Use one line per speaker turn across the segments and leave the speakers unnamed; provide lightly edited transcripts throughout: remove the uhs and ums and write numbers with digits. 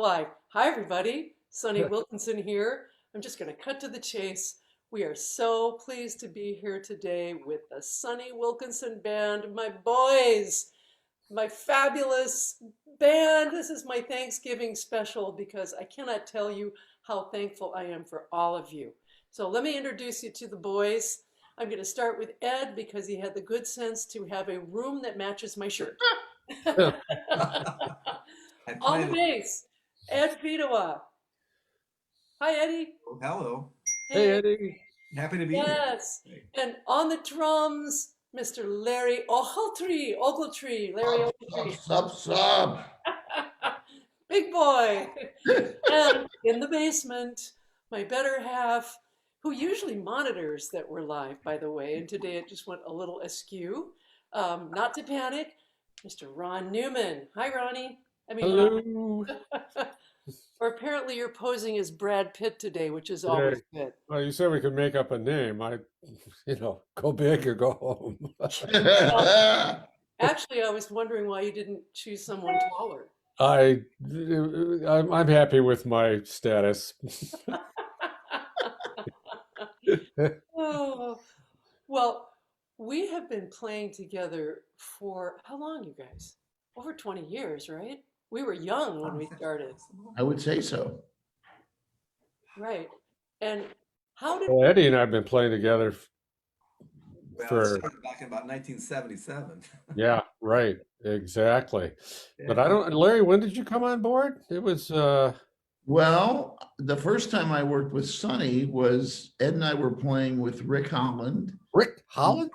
Live. Hi, everybody. Sonny Wilkinson here. I'm just going to cut to the chase. We are so pleased to be here today with the Sonny Wilkinson Band, my boys, my fabulous band. This is my Thanksgiving special because I cannot tell you how thankful I am for all of you. So let me introduce you to the boys. I'm going to start with Ed because he had the good sense to have a room that matches my shirt.
I
On the
plan
bass, Ed Vidoa. Hi, Eddie.
Hello.
Hey,
Hey,
Ed.
Eddie.
Happy to be here.
Yes. And on the drums, Mr. Larry Ogletree. Larry Ogletree.
Sub.
Big boy. And in the basement, my better half, who usually monitors that we're live, by the way, and today it just went a little askew. Not to panic, Mr. Ron Newman. Hi, Ronnie. I mean, Ron.
Hello.
Or apparently you're posing as Brad Pitt today, which is
Hey.
always good.
Well, you said we could make up a name. Go big or go home.
Well, actually, I was wondering why you didn't choose someone taller.
I, I'm happy with my status.
Oh, well, we have been playing together for how long, you guys? Over 20 years, right? We were young when we started,
I would say so.
right? And how did
Well, Eddie and I have been playing together
Well, it
for,
started back in about 1977.
yeah, right, exactly. But
Yeah.
Larry, when did you come on board? It was,
Well, the first time I worked with Sonny was Ed and I were playing with Rick Holland.
Rick Holland?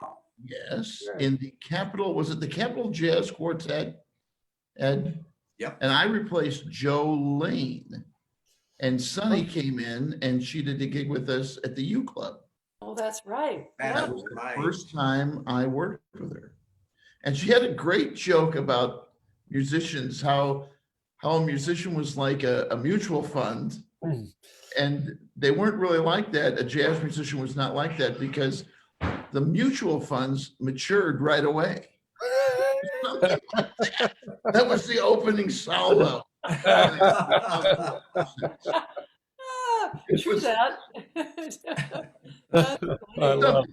Yes,
Yeah.
in the Capitol, was it the Capitol Jazz Quartet, Ed?
Yep.
And I replaced Joe Lane. And Sonny came in and she did a gig with us at the U Club.
Oh, that's right.
Man,
Yeah.
That was the first time I worked with her. And she had a great joke about musicians, how a musician was like a mutual fund.
Mm.
And they weren't really like that. A jazz musician was not like that because the mutual funds matured right away. Something like that. That was the opening salvo.
Ah,
It
true
was-
that. That's
I
funny.
love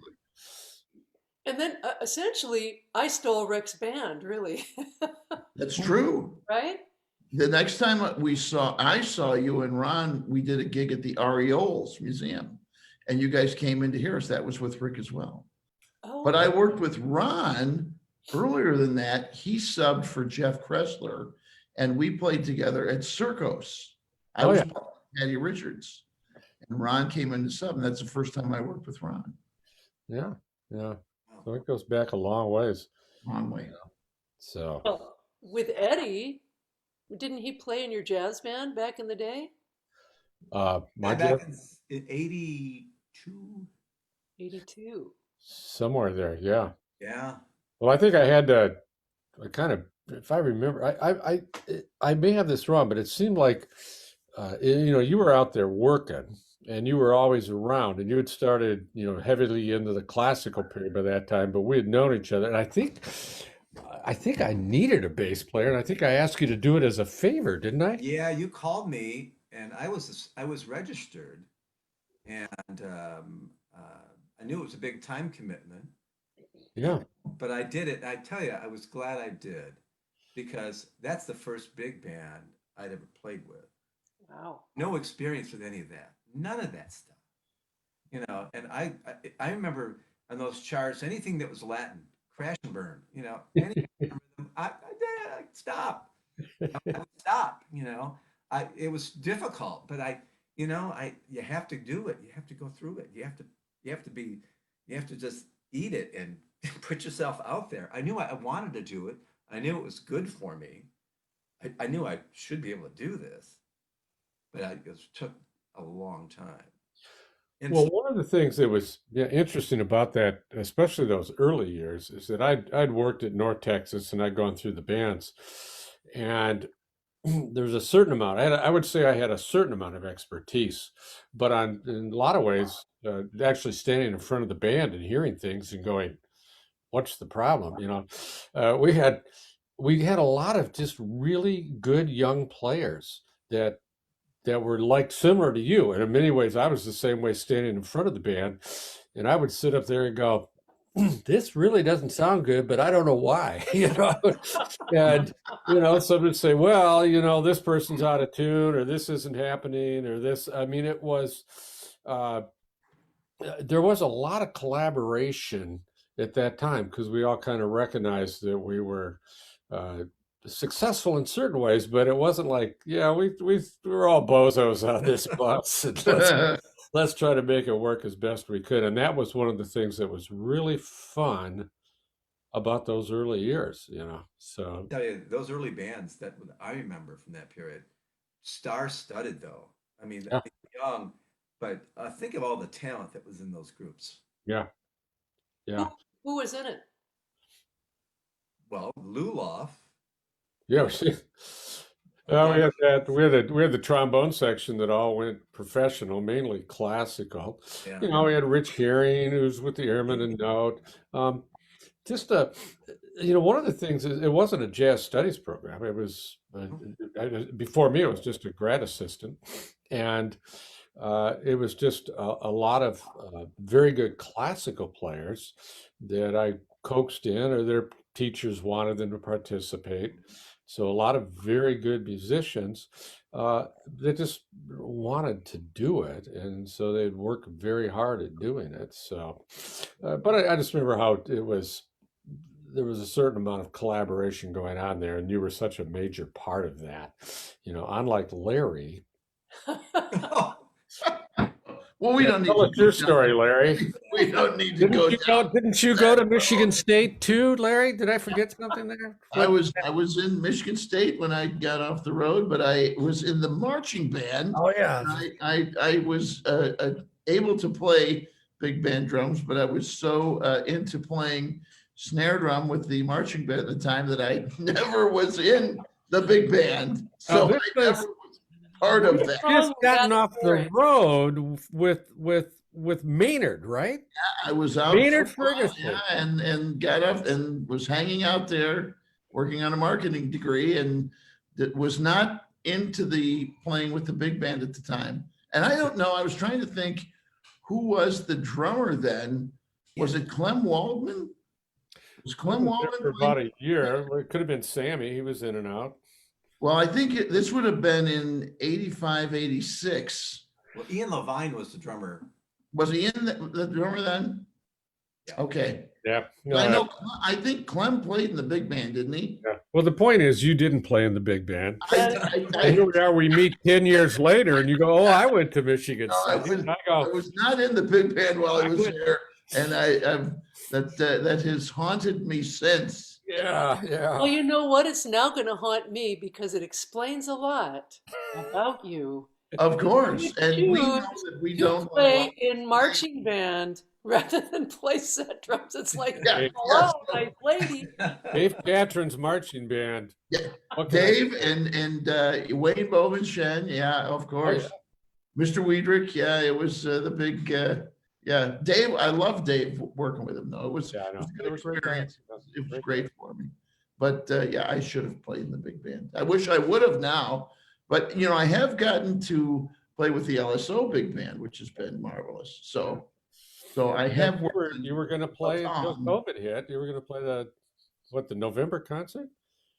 And then essentially, I stole Rick's band, really,
That's true.
right?
The next time I saw you and Ron, we did a gig at the Arioles Museum, and you guys came in to hear us. That was with Rick as well.
Oh,
But I worked with Ron earlier than that. He subbed for Jeff Kressler, and we played together at Circos. I
Oh,
was
yeah.
playing with Patty Richards, and Ron came in to sub, and that's the first time I worked with Ron.
Yeah, yeah. So it goes back a long ways.
Long way.
So,
well, with Eddie, didn't he play in your jazz band back in the day?
my
Back
guess,
in 82.
82.
somewhere there, yeah.
Yeah.
Well, I think I had to, I kind of, if I remember, I may have this wrong, but it seemed like, you were out there working and you were always around and you had started, heavily into the classical period by that time, but we had known each other. And I think I needed a bass player and I think I asked you to do it as a favor, didn't I?
Yeah, you called me and I was registered and I knew it was a big time commitment,
Yeah.
but I did it. I tell you, I was glad I did because that's the first big band I'd ever played with.
Wow.
No experience with any of that. None of that stuff. And I remember on those charts, anything that was Latin, crash and burn, anything, I'd stop. I would stop, it was difficult, but you have to do it. You have to go through it. You have to just eat it and put yourself out there. I knew I wanted to do it. I knew it was good for me. I knew I should be able to do this, but it took a long time. And
Well, one of the things that was interesting about that, especially those early years, is that I'd worked at North Texas and I'd gone through the bands, and there's a certain amount. I would say I had a certain amount of expertise, but in a lot of ways, actually standing in front of the band and hearing things and going, "What's the problem?" We had a lot of just really good young players that were like similar to you. And in many ways, I was the same way standing in front of the band. And I would sit up there and go, this really doesn't sound good, but I don't know why, And, some would say, well, this person's out of tune, or this isn't happening, or this. I mean, it was, there was a lot of collaboration at that time because we all kind of recognized that we were successful in certain ways, but it wasn't like, yeah, we were all bozos on this bus, and let's try to make it work as best we could. And that was one of the things that was really fun about those early years, So
Tell you, those early bands that I remember from that period, star-studded though. I mean,
yeah,
young, but think of all the talent that was in those groups.
yeah, yeah,
Who was in it?
Well, Luloff,
yeah. Well, we had the trombone section that all went professional, mainly classical.
yeah.
We had Rich Herring, who's with the Airmen and Note. Just one of the things is it wasn't a jazz studies program. It was before me. It was just a grad assistant, and it was just a lot of very good classical players that I coaxed in, or their teachers wanted them to participate. So a lot of very good musicians that just wanted to do it, and so they'd work very hard at doing it. So, but I just remember how it was. There was a certain amount of collaboration going on there, and you were such a major part of that. Unlike Larry.
Well, we don't need
Tell
to
us your
go
story,
down.
Larry.
We don't need to go down.
Didn't you go to Michigan State too, Larry? Did I forget something there?
I was in Michigan State when I got off the road, but I was in the marching band.
Oh yeah.
I was able to play big band drums, but I was so into playing snare drum with the marching band at the time that I never was in the big band. So I never was part of that.
Just gotten off the road with Maynard, right?
I was out
Maynard
for a while,
Ferguson.
yeah, and got up and was hanging out there working on a marketing degree, and that was not into the playing with the big band at the time. And I don't know, I was trying to think who was the drummer then. Was it Clem Waldman? Was Clem
There
Waldman
for about
playing?
a year. It could have been Sammy. He was in and out.
Well, I think this would have been in 85, 86.
Well, Ian Levine was the drummer.
Was he in the drummer then?
Yeah.
Okay.
Yeah.
I think Clem played in the big band, didn't he?
Yeah. Well, the point is, you didn't play in the big band.
I
And here we are. We meet 10 years later, and you go, "Oh, I went to Michigan
No, I
State."
was-
And I
I
go,
was not in the big band while I
I
was
went-
there, and that has haunted me since.
"Yeah, yeah."
Well, you know what? It's now going to haunt me because it explains a lot about you.
Of course, and we know
choose
that we
You
don't.
play in marching band rather than play set drums. It's like,
Yeah,
hello, nice lady.
Dave Catron's marching band.
Yeah.
What can I
Dave and Wayne Bovenschen, yeah, of course. Mr. Weidrich, yeah, it was the big, yeah. Dave, I love Dave working with him though. It was
Yeah, I
it
know.
was a
They
good
were great
experience.
bands.
It was great for me. But yeah, I should have played in the big band. I wish I would have now. But I have gotten to play with the LSO big band, which has been marvelous. So I have worked.
You were going to play until
Tom.
COVID hit. You were going to play the November concert?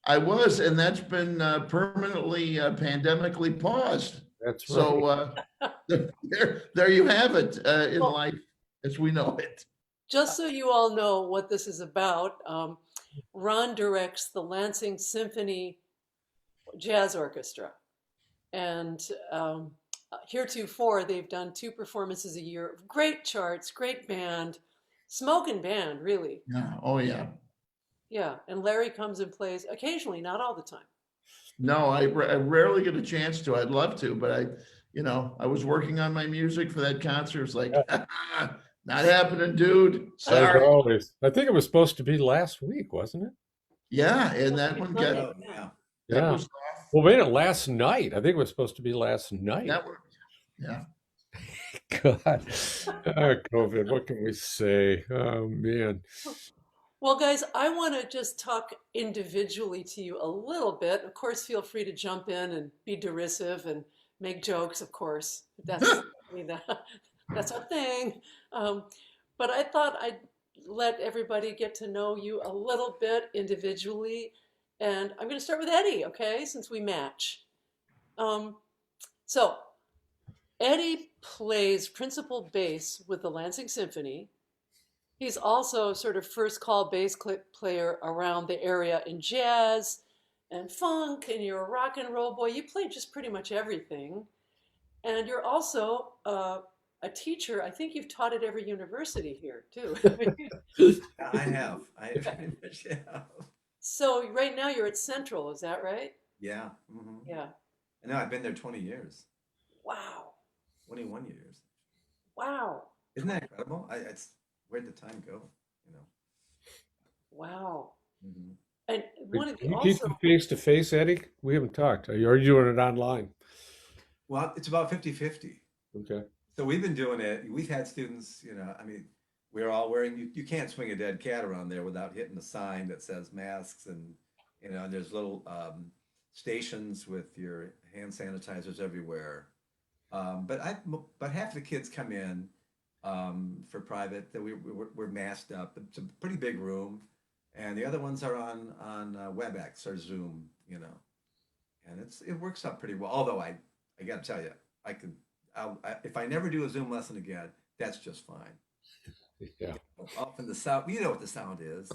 I was, and that's been permanently pandemically paused.
That's right.
So there you have it in
Well-
life as we know it.
Just so you all know what this is about, Ron directs the Lansing Symphony Jazz Orchestra. And heretofore, they've done 2 performances a year. Great charts, great band, smoking band, really.
Yeah. Oh yeah.
Yeah, and Larry comes and plays occasionally, not all the time.
No, I rarely get a chance to. I'd love to, but I was working on my music for that concert. It's like, not happening, dude.
As
Sorry.
always. I think it was supposed to be last week, wasn't it?
Yeah, and that one got
Oh, yeah.
that
Yeah.
was off.
Well, wait, last night. I think it was supposed to be last night.
That one, yeah.
God. COVID. What can we say? Oh, man.
Well, guys, I want to just talk individually to you a little bit. Of course, feel free to jump in and be derisive and make jokes, of course. I mean, that's our thing. Um, but I thought I'd let everybody get to know you a little bit individually. And I'm going to start with Eddie, okay, since we match. Um, so, Eddie plays principal bass with the Lansing Symphony. He's also sort of first call bass player around the area in jazz and funk, and you're a rock and roll boy. You play just pretty much everything. And you're also a teacher. I think you've taught at every university here, too.
I have. I very much have.
So right now you're at Central, is that right?
Yeah. Hmm.
Yeah.
I know I've been there 20 years,
Wow.
21 years.
Wow.
Isn't that incredible? Where'd the time go? You know?
Wow.
Hmm.
And one of
Can
the
you teach
also,
them face to face, Eddie? We haven't talked. Are you doing it online?
Well, it's about 50-50.
Okay.
So we've been doing it. We've had students, I mean, we're all wearing, you can't swing a dead cat around there without hitting a sign that says masks and there's little stations with your hand sanitizers everywhere. But half the kids come in for private that we're masked up. It's a pretty big room. And the other ones are on WebEx or Zoom, and it works out pretty well. Although I got to tell you, if I never do a Zoom lesson again, that's just fine.
Yeah.
Often the sound, you know what the sound is,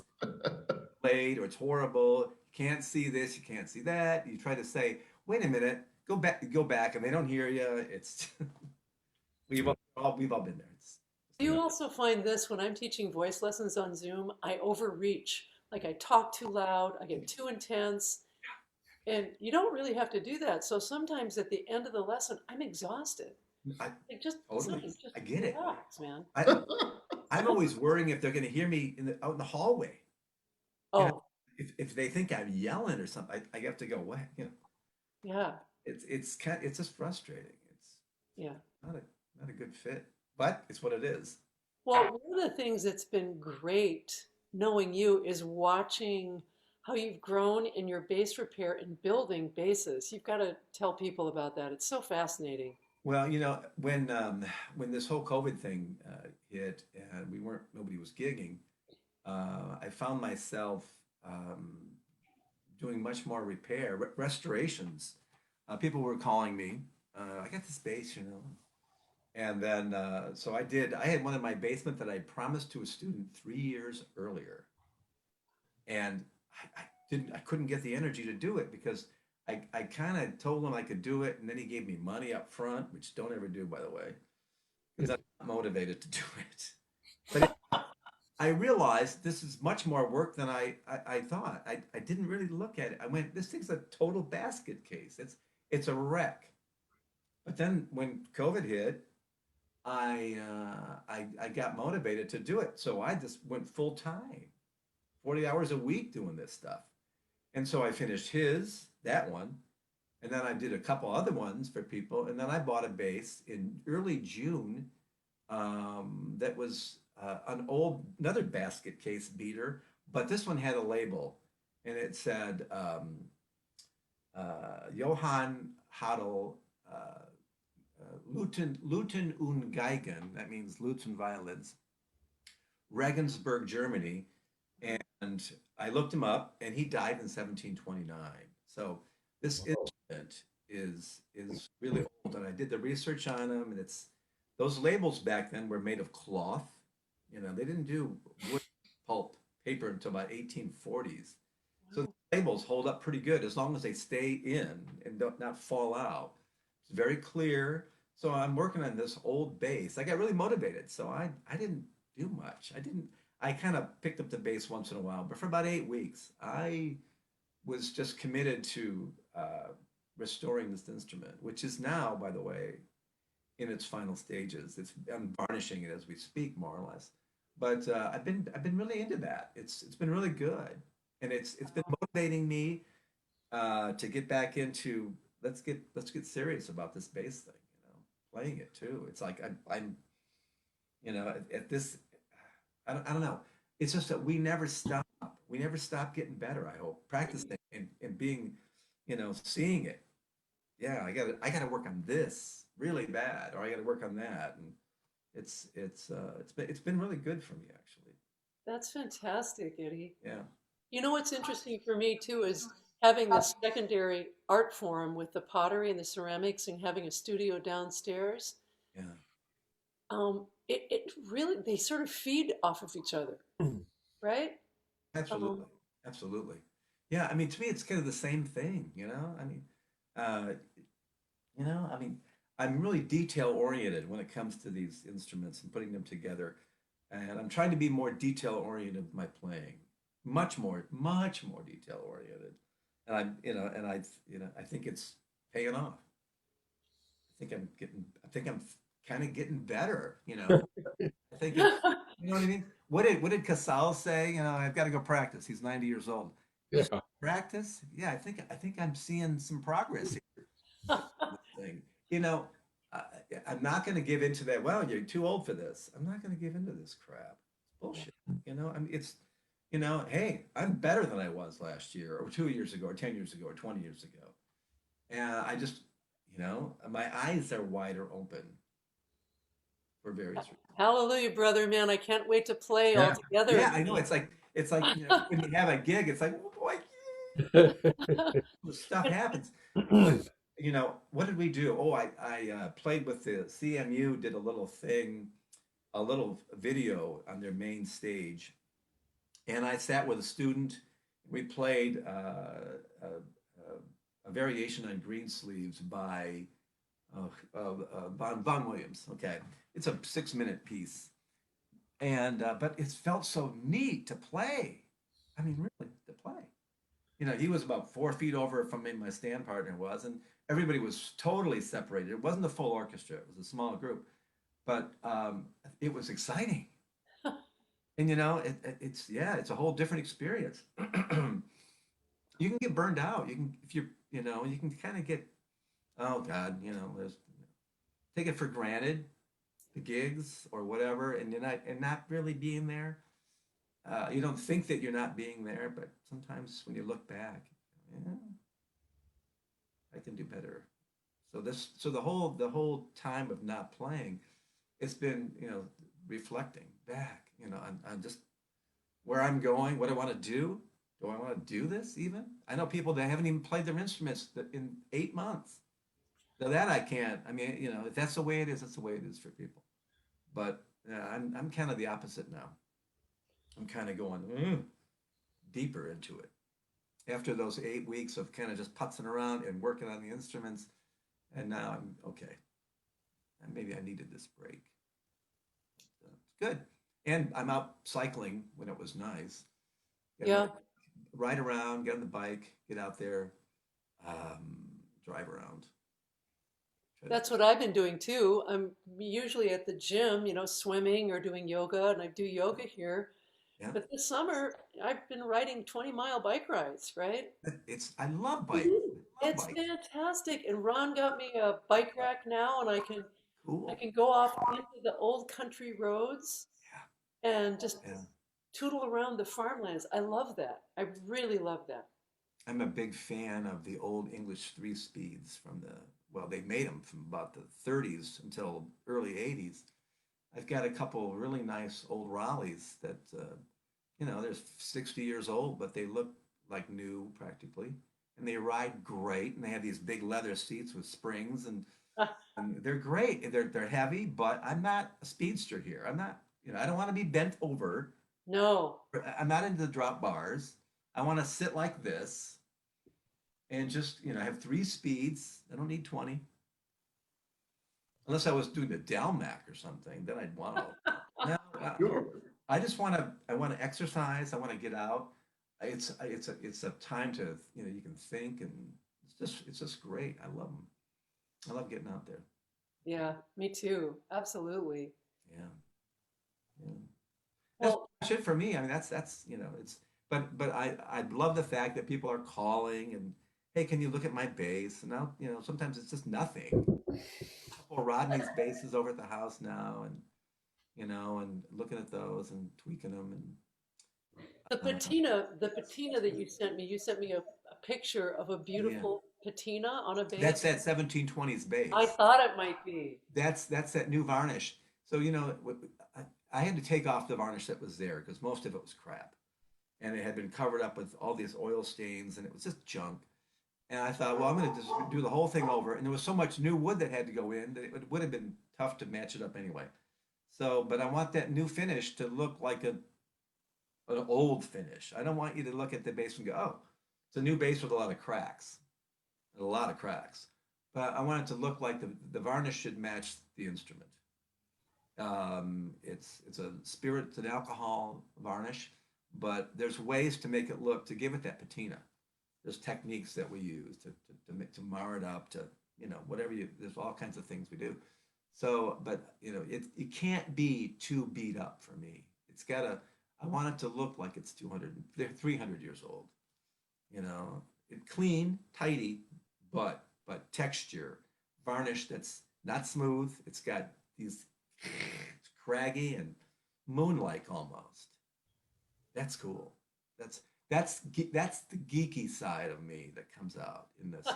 played or it's horrible. You can't see this, you can't see that. You try to say, wait a minute, go back, and they don't hear you. It's we've all been there.
do you also find this when I'm teaching voice lessons on Zoom, I overreach. Like I talk too loud, I get too intense, and you don't really have to do that. So sometimes at the end of the lesson, I'm exhausted.
I
Like just
totally,
sometimes just
I get it.
relax, man.
I'm always worrying if they're going to hear me out in the hallway.
Oh,
If they think I'm yelling or something, I have to go, what?
yeah,
It's just frustrating. It's
yeah.
not a good fit, but it's what it is.
Well, one of the things that's been great knowing you is watching how you've grown in your bass repair and building basses. You've got to tell people about that. It's so fascinating.
Well, when this whole COVID thing hit and nobody was gigging, I found myself um, doing much more restorations. People were calling me. I got this bass. And then so I did. I had one in my basement that I promised to a student 3 years earlier, and I couldn't get the energy to do it because I kind of told him I could do it, and then he gave me money up front, which don't ever do, by the way, because I'm not motivated to do it. But I realized this is much more work than I thought. I didn't really look at it. I went, this thing's a total basket case. It's a wreck. But then when COVID hit, I got motivated to do it. So I just went full time, 40 hours a week doing this stuff. And so I finished that one, and then I did a couple other ones for people, and then I bought a bass in early June that was another basket case beater, but this one had a label, and it said Johann Hadel Luten und Geigen, that means lutes and violins, Regensburg, Germany. And I looked him up, and he died in 1729. So this instrument is really old, and I did the research on him, and those labels back then were made of cloth. They didn't do wood pulp paper until about 1840s. So the labels hold up pretty good as long as they stay in and don't not fall out. It's very clear. So I'm working on this old bass. I got really motivated. So I didn't do much. I kind of picked up the bass once in a while, but for about 8 weeks, I was just committed to restoring this instrument, which is now, by the way, in its final stages. I'm varnishing it as we speak, more or less. But I've been really into that. It's been really good, and it's been motivating me to get back into let's get serious about this bass thing. Playing it too. It's like I'm at this. I don't know. it's just that we never stop. We never stop getting better, I hope, practicing and being, seeing it. Yeah, I gotta work on this really bad, or I gotta work on that. And it's been really good for me actually.
That's fantastic, Eddie.
Yeah.
You know what's interesting for me too is having this secondary art form with the pottery and the ceramics and having a studio downstairs.
Yeah.
It really, they sort of feed off of each other, right? Um,
Absolutely. Absolutely. Yeah, I mean, to me, it's kind of the same thing, you know? Uh, I mean, I'm really detail oriented when it comes to these instruments and putting them together. And I'm trying to be more detail oriented with my playing, much more detail oriented. And I think it's paying off. I think I'm kind of getting better. I think it's, you know what I mean? What did Casal say? I've got to go practice. He's 90 years old. Just
Yeah.
practice? Yeah, I think I'm seeing some progress here. Thing. You know, I, I'm not going to give into that. Well, you're too old for this. I'm not going to give into this crap. It's bullshit. I mean, hey, I'm better than I was last year, or 2 years ago, or 10 years ago, or 20 years ago. And I just, my eyes are wider open for various reasons.
Hallelujah, brother, man. I can't wait to play all
Yeah.
together
Yeah, I know.
again.
It's like when you have a gig, it's like, oh boy, stuff happens. But what did we do? Oh, I played with the CMU, did a little thing, a little video on their main stage, and I sat with a student. We played a variation on Greensleeves by Von Williams. Okay, it's a 6-minute piece, and but it felt so neat to play. I mean, really, to play. He was about 4 feet over from me, my stand partner was, and everybody was totally separated. It wasn't a full orchestra; it was a small group, but it was exciting. And it's a whole different experience. You can get burned out. You can if you can kind of get, oh God, there's take it for granted, the gigs or whatever, and not really being there. You don't think that you're not being there, but sometimes when you look back, yeah, I can do better. So the whole time of not playing, it's been reflecting back, on just where I'm going, what I want to do. Do I want to do this even? I know people that haven't even played their instruments in 8 months. Now that I can't. I mean, if that's the way it is, that's the way it is for people. But I'm kind of the opposite now. I'm kind of going deeper into it after those 8 weeks of kind of just putzing around and working on the instruments. And now I'm okay. And maybe I needed this break. It's good. And I'm out cycling when it was nice.
Yeah,
Ride around, get on the bike, get out there, drive around. Try to,
that's what I've been doing too. I'm usually at the gym, swimming or doing yoga, and I do yoga here.
yeah.
But this summer, I've been riding 20-mile bike rides, right?
I love bike. I love
It's
bike.
fantastic. And Ron got me a bike rack now, and I
Cool.
can go off into the old country roads and just
Yeah. Yeah.
tootle around the farmlands. I love that. I really love that.
I'm a big fan of the old English three speeds well, they made them from about the 30s until early 80s. I've got a couple really nice old Raleighs that, they're 60 years old, but they look like new practically. And they ride great. And they have these big leather seats with springs and they're great. They're heavy, but I'm not a speedster here. I'm not, I don't want to be bent over.
No,
I'm not into the drop bars. I want to sit like this and just have 3 speeds. I don't need 20 unless I was doing the Delmac or something. Then I'd want to. No,
Sure.
I just want to. I want to exercise. I want to get out. It's a time to you can think and it's just great. I love them. I love getting out there.
yeah, me too. Absolutely.
Yeah, yeah. That's
Well,
pretty much it for me. I mean, that's it's. But I love the fact that people are calling and hey, can you look at my bass? And now sometimes it's just nothing. Couple Rodney's basses over at the house now, and and looking at those and tweaking them, and
The patina that you sent me a picture of a
Yeah,
beautiful patina on a
that's
base.
that 1720s
I
base.
thought it might be.
That's that new varnish. So I had to take off the varnish that was there because most of it was crap, and it had been covered up with all these oil stains, and it was just junk. And I thought, well, I'm going to just do the whole thing over. And there was so much new wood that had to go in that it would have been tough to match it up anyway. So, but I want that new finish to look like an old finish. I don't want you to look at the base and go, oh, it's a new base with a lot of cracks, a lot of cracks. But I want it to look like the varnish should match the instrument. It's a spirit, it's an alcohol varnish, but there's ways to make it look to give it that patina. There's techniques that we use to mar it up to whatever you. There's all kinds of things we do. So, but it can't be too beat up for me. It's gotta. I want it to look like it's 300 years old. Clean, tidy, but texture, varnish that's not smooth. It's got these it's craggy and moon-like almost. That's cool. That's the geeky side of me that comes out in this.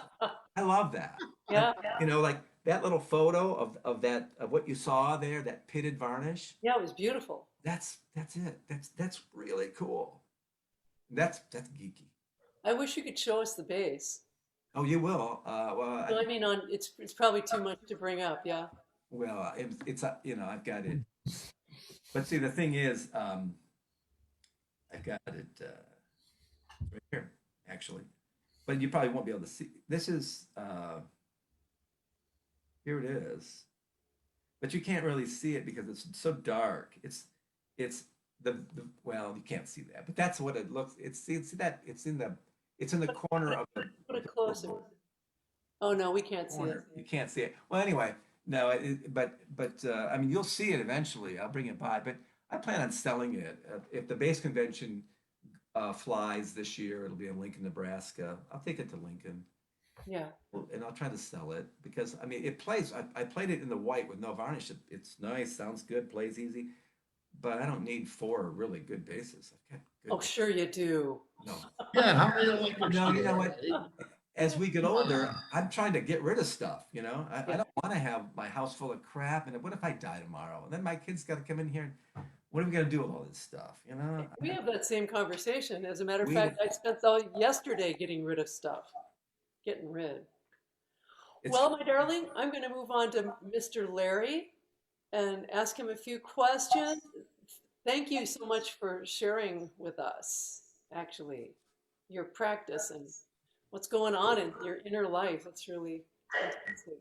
I love that.
Yeah,
Like that little photo of what you saw there, that pitted varnish.
yeah, it was beautiful.
That's it. That's really cool. That's geeky.
I wish you could show us the base.
Oh, you will. Well,
No, I mean, it's probably too much to bring up. Yeah.
well, it's I've got it. But see, the thing is, I've got it right here, actually. But you probably won't be able to see. This is here it is. But you can't really see it because it's so dark. It's the well, you can't see that, but that's what it looks. See that it's in the corner of
Put
of
it closer. Oh no, we can't see it.
corner. You can't see it. Well, anyway, no, but I mean, you'll see it eventually. I'll bring it by, but I plan on selling it. If the base convention flies this year, it'll be in Lincoln, Nebraska. I'll take it to Lincoln,
Yeah.
and I'll try to sell it because I mean, it plays. I played it in the white with no varnish. It's nice, sounds good, plays easy, but I don't need 4 really good basses. I've got good.
Oh, sure you do.
No,
Yeah, how many electrics
no,
do
you know
have?
what? As we get older, I'm trying to get rid of stuff. I
Yeah.
don't want to have my house full of crap. And what if I die tomorrow? And then my kids got to come in here. And what are we going to do with all this stuff?
We have that same conversation. As a matter of
We-
fact, I spent all yesterday getting rid of stuff. Getting rid.
It's,
Well, my darling, I'm going to move on to Mr. Larry and ask him a few questions. Thank you so much for sharing with us, actually, your practice and what's going on in your inner life. It's really fantastic.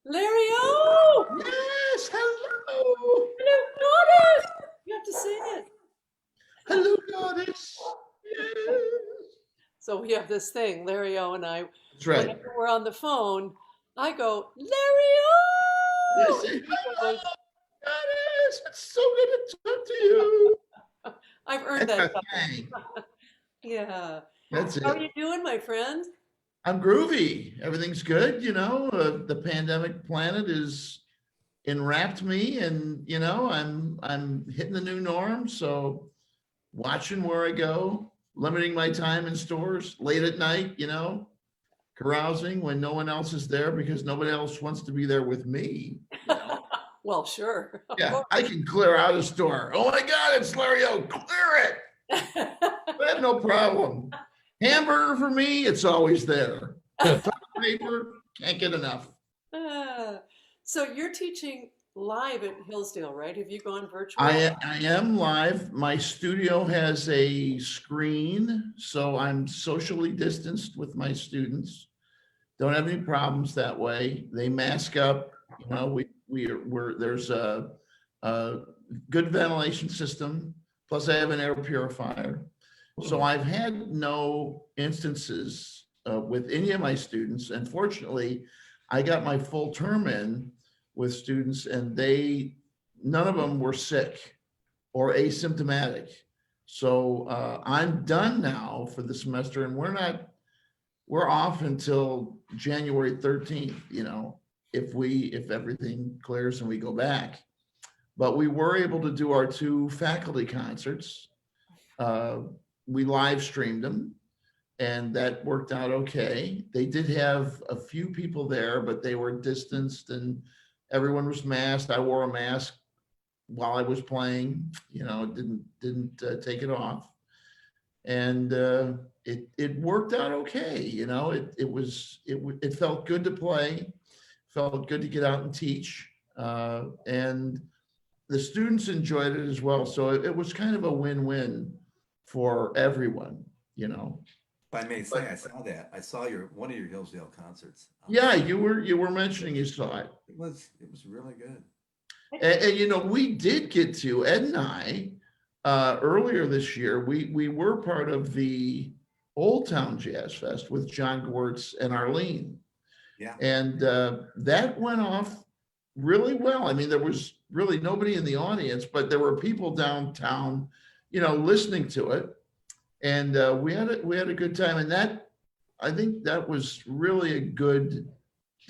Larry, oh!
Yes, hello.
Hello, goddess! You have to say it.
Hello, goddess. Yes.
So we have this thing, Larry O and I,
That's right.
whenever we're on the phone, I go, Larry O!
You say,
And he
hello,
goes,
goddess. It's so good to talk to you.
I've earned
That's
that.
a thing.
Yeah.
That's
How are
it.
you doing, my friend?
I'm groovy. Everything's good. The pandemic planet is enwrapped me, and I'm hitting the new norm. So watching where I go, limiting my time in stores late at night, carousing when no one else is there because nobody else wants to be there with me.
Well, sure. Of
Yeah, I can clear out a store. Oh my God, it's Larry O. Clear it.
course.
I have no problem. Hamburger for me, it's always there. Toilet paper, can't get enough.
So you're teaching live at Hillsdale, right? Have you gone virtual?
I am live. My studio has a screen, so I'm socially distanced with my students. Don't have any problems that way. They mask up. There's a good ventilation system. Plus, I have an air purifier. So I've had no instances with any of my students. And fortunately, I got my full term in with students, and none of them were sick or asymptomatic. So I'm done now for the semester, and we're off until January 13th, if everything clears and we go back. But we were able to do our 2 faculty concerts. we live streamed them, and that worked out okay. They did have a few people there, but they were distanced and everyone was masked. I wore a mask while I was playing, didn't take it off, and it worked out okay. It felt good to play, felt good to get out and teach, and the students enjoyed it as well. So it was kind of a win-win for everyone,
If I may say, I saw that. I saw one of your Hillsdale concerts.
Yeah, you were mentioning you saw it.
It was really good.
And we did get to, Ed and I, earlier this year, we were part of the Old Town Jazz Fest with John Gewirtz and Arlene.
Yeah.
And that went off really well. I mean, there was really nobody in the audience, but there were people downtown, listening to it. And we had a good time. And I think that was really a good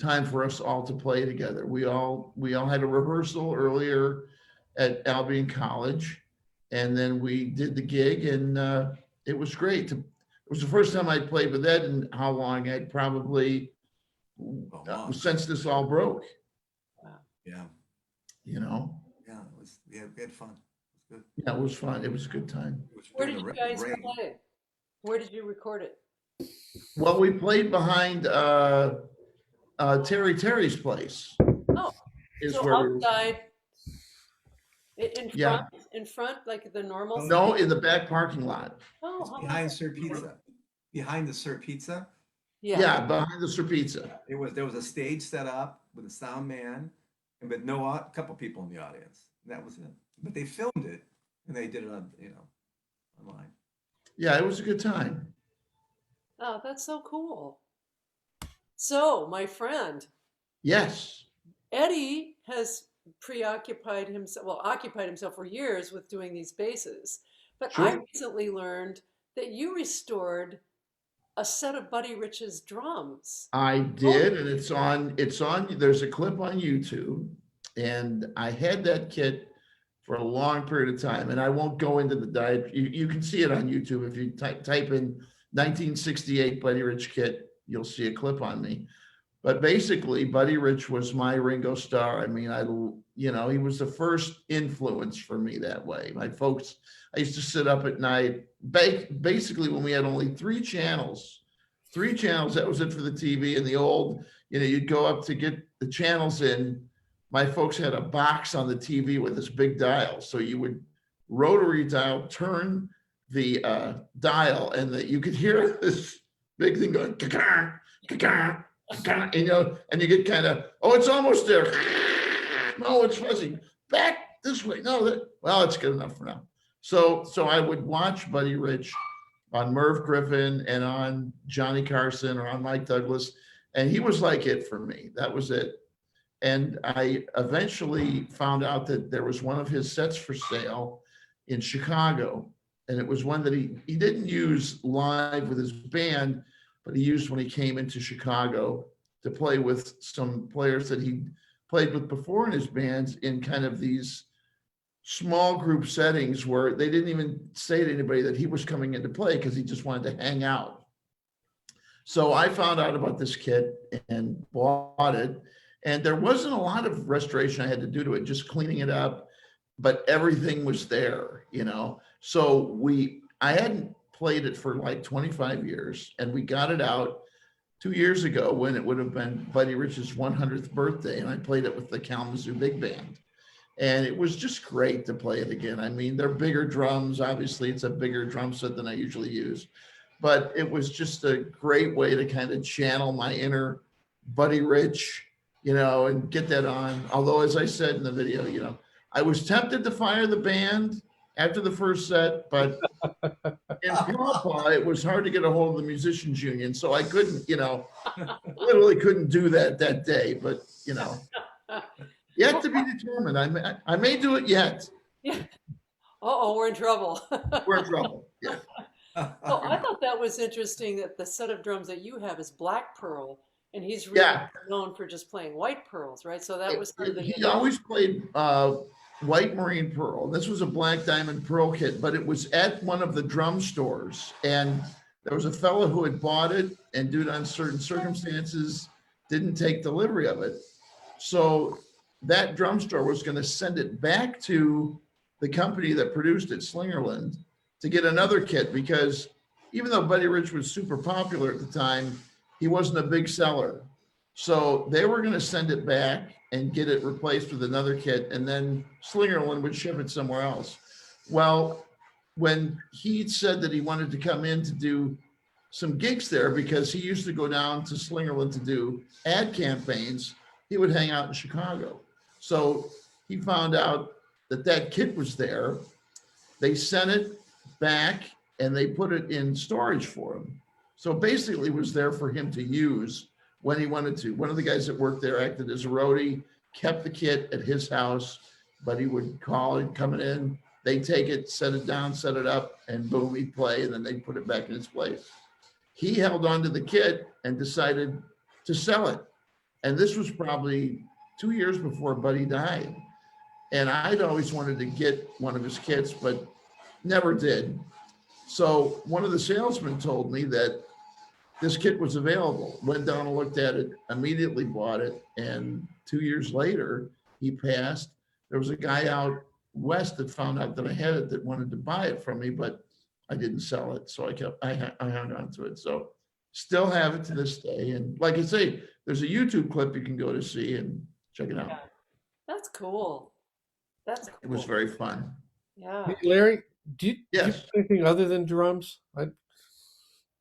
time for us all to play together. We all had a rehearsal earlier at Albion College, and then we did the gig, and it was great. It was the first time I'd played with Ed in how long? I'd probably since this all broke.
Yeah.
Yeah,
it was. Yeah, we had fun. It was good.
Yeah, it was fun. It was a good time.
Where did you guys play? Where did you record it?
Well, we played behind Terry's place.
Oh,
is
so
where
outside, in front,
Yeah.
in front, like the normal.
No, in the back parking lot.
Oh, how
Behind
nice.
Sir Pizza. Behind the Sir Pizza.
Yeah, behind the Sir Pizza.
There was a stage set up with a sound man, and with a couple people in the audience. And that was it. But they filmed it and they did it on online.
Yeah, it was a good time.
Oh, that's so cool. So, my friend,
Yes.
Eddie has occupied himself for years with doing these basses. But I
Sure.
recently learned that you restored a set of Buddy Rich's drums.
I did, and it's on, there's a clip on YouTube, and I had that kit for a long period of time, and I won't go into the diet. You can see it on YouTube. If you type in 1968 Buddy Rich kit, you'll see a clip on me. But basically, Buddy Rich was my Ringo Starr. I mean, he was the first influence for me that way. My folks, I used to sit up at night, basically when we had only three channels, that was it for the TV. And the old, you'd go up to get the channels in. My folks had a box on the TV with this big dial. So you would rotary dial, turn the dial, and you could hear this big thing going, ka-ka, ka-ka. And you get kind of, oh, it's almost there. No, it's fuzzy. Back this way. No, well, it's good enough for now. So I would watch Buddy Rich on Merv Griffin and on Johnny Carson or on Mike Douglas, and he was like it for me. That was it. And I eventually found out that there was one of his sets for sale in Chicago, and it was one that he didn't use live with his band, but he used when he came into Chicago to play with some players that he played with before in his bands in kind of these small group settings where they didn't even say to anybody that he was coming in to play because he just wanted to hang out. So I found out about this kit and bought it. And there wasn't a lot of restoration I had to do to it, just cleaning it up, but everything was there, So I hadn't played it for like 25 years, and we got it out 2 years ago when it would have been Buddy Rich's 100th birthday, and I played it with the Kalamazoo Big Band. And it was just great to play it again. I mean, they're bigger drums. Obviously, it's a bigger drum set than I usually use, but it was just a great way to kind of channel my inner Buddy Rich, and get that on. Although, as I said in the video, I was tempted to fire the band after the first set, but in Pawpaw, it was hard to get a hold of the musicians union. So I couldn't, literally couldn't do that day, but yet to be determined. I may do it yet.
Yeah. Uh-oh, we're in trouble.
We're in trouble. Yeah.
Oh, I thought that was interesting that the set of drums that you have is Black Pearl, and he's really known for just playing white pearls, right? So that was kind of
He always played white marine pearl. This was a black diamond pearl kit, but it was at one of the drum stores. And there was a fellow who had bought it and due to uncertain circumstances, didn't take delivery of it. So that drum store was going to send it back to the company that produced it, Slingerland, to get another kit, because even though Buddy Rich was super popular at the time, he wasn't a big seller. So they were going to send it back and get it replaced with another kit, and then Slingerland would ship it somewhere else. Well, when he said that he wanted to come in to do some gigs there, because he used to go down to Slingerland to do ad campaigns, he would hang out in Chicago. So he found out that that kit was there. They sent it back and they put it in storage for him. So basically it was there for him to use when he wanted to. One of the guys that worked there acted as a roadie, kept the kit at his house, but he would call and come in, they'd take it, set it down, set it up, and boom, he'd play, and then they'd put it back in its place. He held on to the kit and decided to sell it. And this was probably 2 years before Buddy died. And I'd always wanted to get one of his kits, but never did. So one of the salesmen told me that this kit was available. Went down and looked at it, immediately bought it. And 2 years later, he passed. There was a guy out west that found out that I had it that wanted to buy it from me, but I didn't sell it. So I hung on to it. So still have it to this day. And like I say, there's a YouTube clip you can go to see and check it out.
Yeah. That's cool. That's cool.
It was very fun.
Yeah.
Hey, Larry, do you
Yes.
play anything other than drums?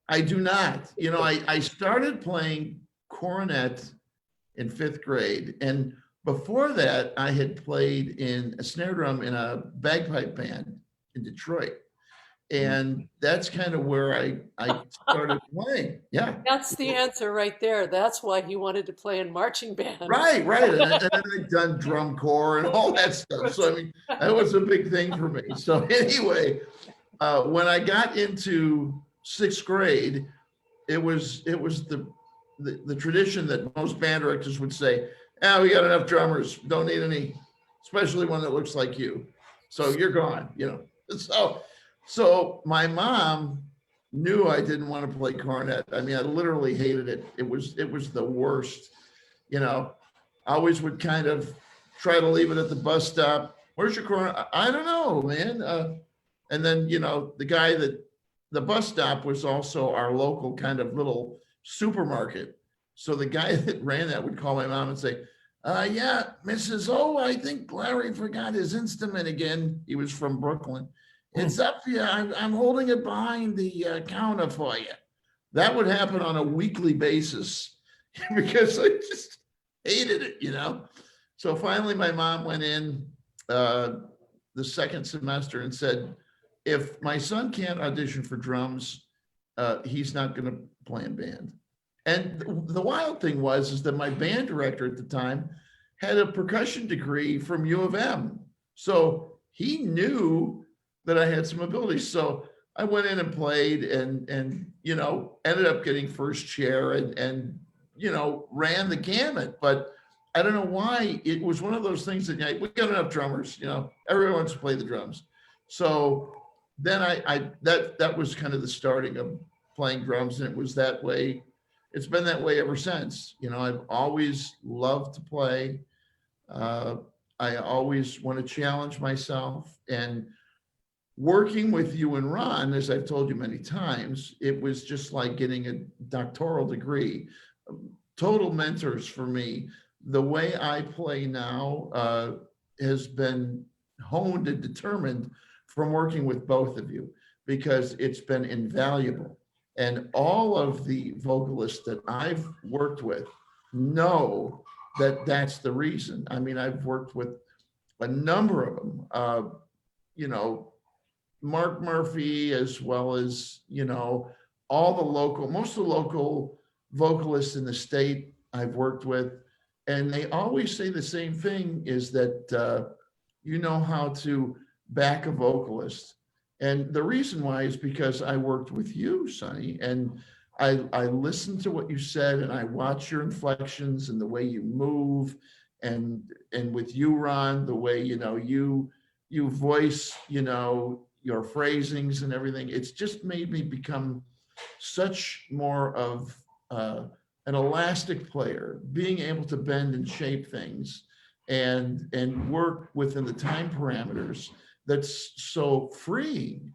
I do not. You know, I started playing cornet in 5th grade. And before that, I had played in a snare drum in a bagpipe band in Detroit. And that's kind of where I started playing. Yeah.
That's the answer right there. That's why he wanted to play in marching band.
Right. And then I'd done drum corps and all that stuff. So, I mean, that was a big thing for me. So anyway, when I got into 6th grade, it was the tradition that most band directors would say, we got enough drummers, don't need any, especially one that looks like you. So you're gone, you know. So my mom knew I didn't want to play cornet. I mean, I literally hated it. It was the worst, you know. I always would kind of try to leave it at the bus stop. Where's your cornet? I don't know, man. And then, you know, the bus stop was also our local kind of little supermarket. So the guy that ran that would call my mom and say, yeah, Mrs. O, I think Larry forgot his instrument again. He was from Brooklyn. It's up here. I'm holding it behind the counter for you. That would happen on a weekly basis because I just hated it, you know? So finally my mom went in the second semester and said, if my son can't audition for drums, he's not going to play in band. And the wild thing is that my band director at the time had a percussion degree from U of M. So he knew that I had some abilities. So I went in and played and you know, ended up getting first chair and you know, ran the gamut. But I don't know why. It was one of those things that we got enough drummers, you know, everyone wants to play the drums. So then that was kind of the starting of playing drums, and it was that way. It's been that way ever since. You know, I've always loved to play. I always want to challenge myself, and working with you and Ron, as I've told you many times, it was just like getting a doctoral degree. Total mentors for me. The way I play now has been honed and determined from working with both of you, because it's been invaluable. And all of the vocalists that I've worked with know that that's the reason. I mean, I've worked with a number of them, you know, Mark Murphy, as well as, you know, most of the local vocalists in the state I've worked with. And they always say the same thing, is that you know how to back a vocalist. And the reason why is because I worked with you, Sonny, and I listened to what you said, and I watch your inflections and the way you move. and with you, Ron, the way, you voice, your phrasings and everything, it's just made me become such more of an elastic player, being able to bend and shape things and work within the time parameters that's so freeing.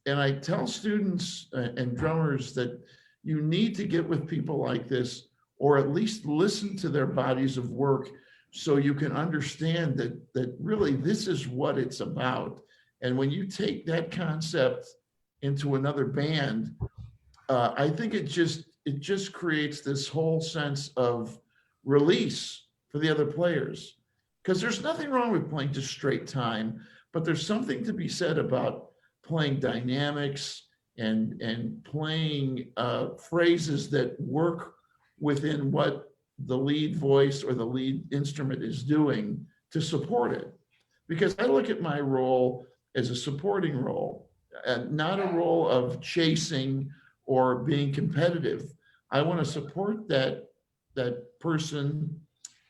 And I tell students and drummers that you need to get with people like this, or at least listen to their bodies of work, so you can understand that really this is what it's about. And when you take that concept into another band, I think it just creates this whole sense of release for the other players. Because there's nothing wrong with playing just straight time, but there's something to be said about playing dynamics and playing phrases that work within what the lead voice or the lead instrument is doing to support it. Because I look at my role as a supporting role, and not a role of chasing or being competitive. I want to support that person,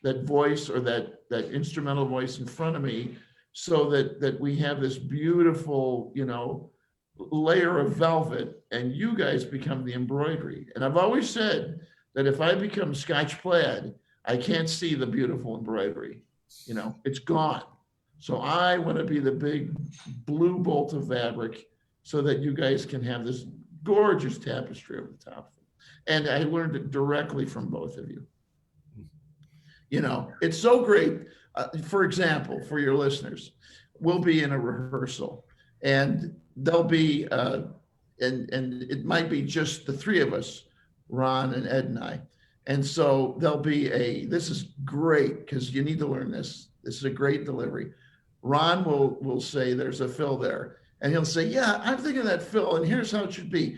that voice, or that instrumental voice in front of me, so that we have this beautiful, layer of velvet, and you guys become the embroidery. And I've always said that if I become Scotch plaid, I can't see the beautiful embroidery. It's gone. So I want to be the big blue bolt of fabric, so that you guys can have this gorgeous tapestry over the top. And I learned it directly from both of you. It's so great. For example, for your listeners, we'll be in a rehearsal, and there'll be, and it might be just the three of us, Ron and Ed and I. And so there'll be this is great, because you need to learn this. This is a great delivery. Ron will say there's a fill there, and he'll say, yeah, I'm thinking of that fill, and here's how it should be.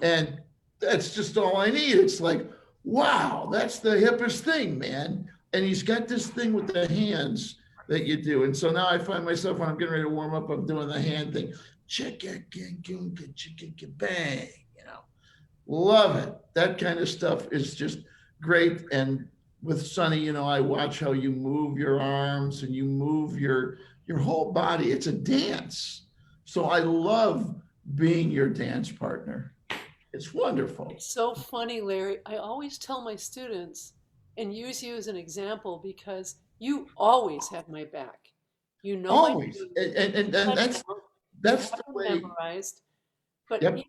And that's just all I need. It's like, wow, that's the hippest thing, man. And he's got this thing with the hands that you do. And so now I find myself, when I'm getting ready to warm up, I'm doing the hand thing. Bang, love it. That kind of stuff is just great. And with Sonny, I watch how you move your arms and you move your whole body. It's a dance. So I love being your dance partner. It's wonderful.
It's so funny, Larry. I always tell my students and use you as an example, because you always have my back.
Always.
My
And that's the way.
memorized, but
Yep.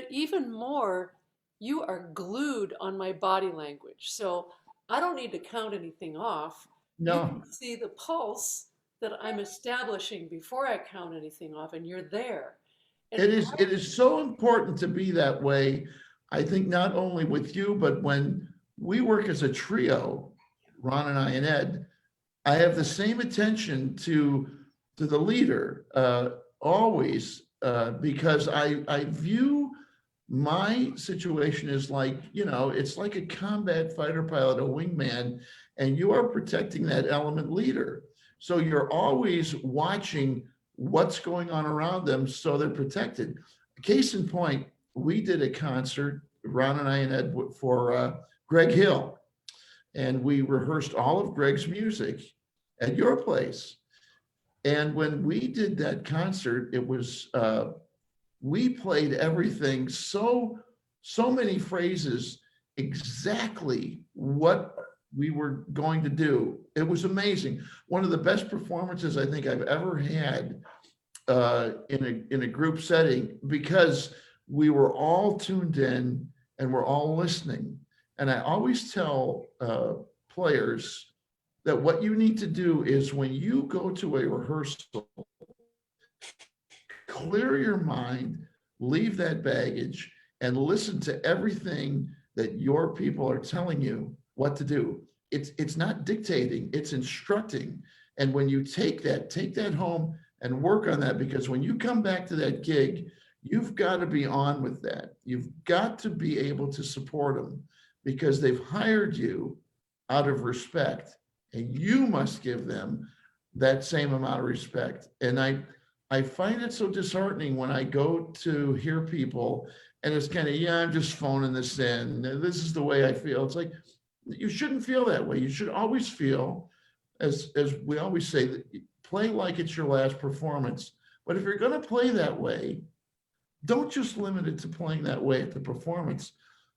even more, you are glued on my body language. So I don't need to count anything off. You
No,
can see the pulse that I'm establishing before I count anything off, and you're there. And
it is so important to be that way. I think not only with you, but when we work as a trio, Ron and I and Ed, I have the same attention to the leader always, because I view my situation as like, it's like a combat fighter pilot, a wingman, and you are protecting that element leader. So you're always watching what's going on around them, so they're protected. Case in point, we did a concert, Ron and I and Ed, for Greg Hill, and we rehearsed all of Greg's music at your place. And when we did that concert, it was we played everything, so many phrases, exactly what we were going to do. It was amazing. One of the best performances I think I've ever had in a group setting, because we were all tuned in and we're all listening. And I always tell players that what you need to do is, when you go to a rehearsal, clear your mind, leave that baggage, and listen to everything that your people are telling you what to do. It's not dictating, it's instructing. And when you take that home and work on that, because when you come back to that gig, you've got to be on with that. You've got to be able to support them, because they've hired you out of respect, and you must give them that same amount of respect. And I find it so disheartening when I go to hear people and it's kind of, yeah, I'm just phoning this in. This is the way I feel. It's like, you shouldn't feel that way. You should always feel, as we always say, that play like it's your last performance. But if you're going to play that way, don't just limit it to playing that way at the performance.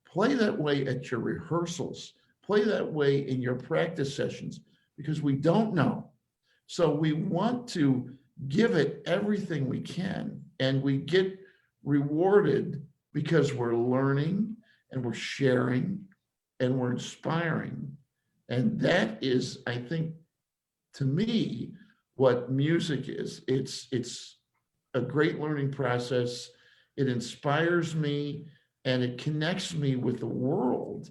Play that way at your rehearsals. Play that way in your practice sessions, because we don't know. So we want to give it everything we can, and we get rewarded because we're learning and we're sharing and we're inspiring. And that is, I think, to me, what music is. It's a great learning process. It inspires me and it connects me with the world.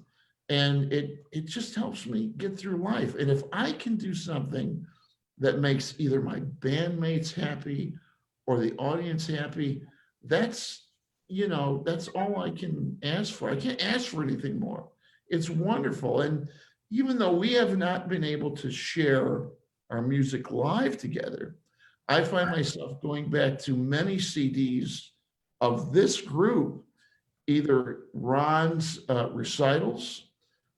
And it just helps me get through life. And if I can do something that makes either my bandmates happy or the audience happy, that's all I can ask for. I can't ask for anything more. It's wonderful. And even though we have not been able to share our music live together, I find myself going back to many CDs of this group, either Ron's recitals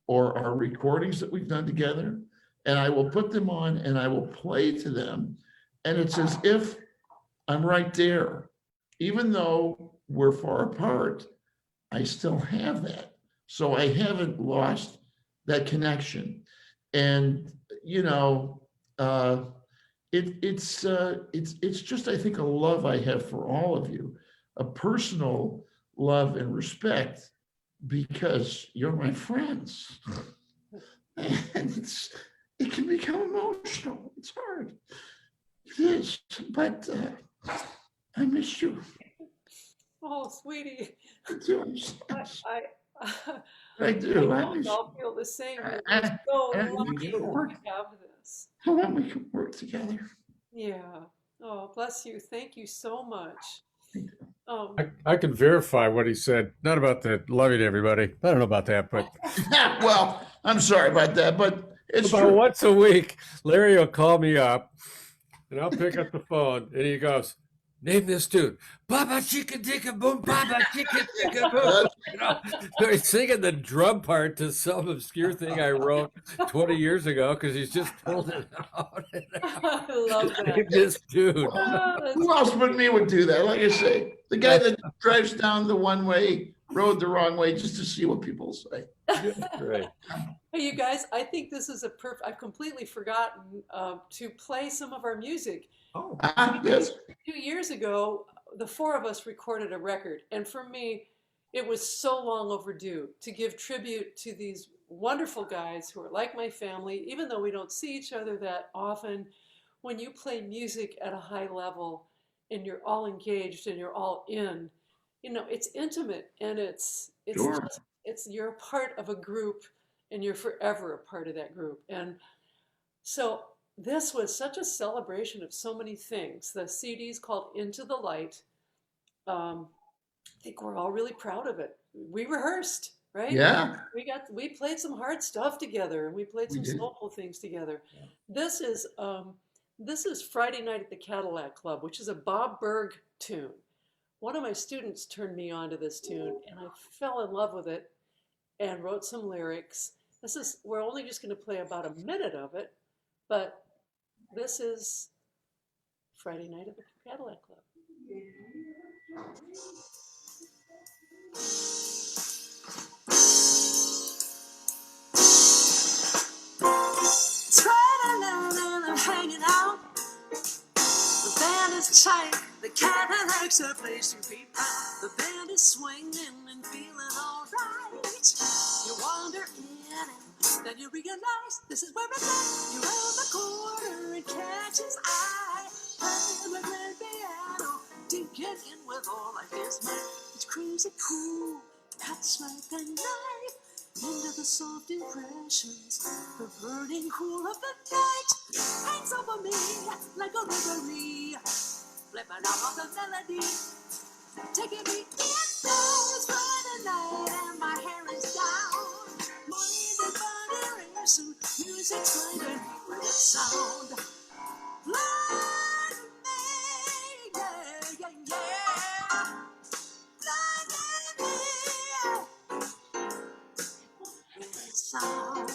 or our recordings that we've done together, and I will put them on and I will play to them. And it's as if I'm right there. Even though we're far apart, I still have that. So I haven't lost that connection. And, it's just, I think, a love I have for all of you, a personal love and respect, because you're my friends. And it can become emotional. It's hard. It is, but I miss you.
Oh, sweetie.
I do.
I
I do. I
know we
miss
all feel the same.
I-
We're so
I-
lucky to have this.
How about we can work together?
Yeah. Oh, bless you. Thank you so much.
I can verify what he said. Not about the loving everybody. I don't know about that, but
Well, I'm sorry about that, but it's
about
true.
once a week, Larry will call me up, and I'll pick up the phone, and he goes, "Name this dude, Baba Chicka Dicka Boom, Baba Chicka Dicka Boom." So he's singing the drum part to some obscure thing I wrote 20 years ago because he's just pulled it out.
I love
Name
that.
this dude.
Ah, that's
Who else but me would do that? Like I say, the guy that drives down the one-way road the wrong way just to see what people say.
Right.
Hey, you guys, I think this is a perfect. I've completely forgotten to play some of our music.
Oh,
Yes.
2 years ago, the four of us recorded a record, and for me, it was so long overdue to give tribute to these wonderful guys who are like my family, even though we don't see each other that often. When you play music at a high level and you're all engaged and you're all in, it's intimate, and
Sure.
it's you're a part of a group, and you're forever a part of that group. And so this was such a celebration of so many things. The CD's called Into the Light. I think we're all really proud of it. We rehearsed, right?
Yeah.
We played some hard stuff together, and we played
We
some
did.
soulful things together. This is Friday Night at the Cadillac Club, which is a Bob Berg tune. One of my students turned me on to this tune, and I fell in love with it and wrote some lyrics. We're only just going to play about a minute of it, but this is Friday Night at the Cadillac Club. It's Friday night and I'm hanging out. The band is tight, the Cadillac's a place to be proud. The band is swinging and feeling alright. You wander in and then you realize this is where it's at. You round the corner and catch his eye. Playing the grand piano, digging in with all of his might. It's crazy cool, cuts like a knife into the soft impressions. The burning cool of the night hangs over me like a reverie. Flipping out on the melody, taking me in. It's Friday night and my hair is down. Mind and body racing, music's playing with its sound. Blind me, yeah, yeah, yeah. Blind me.
sound.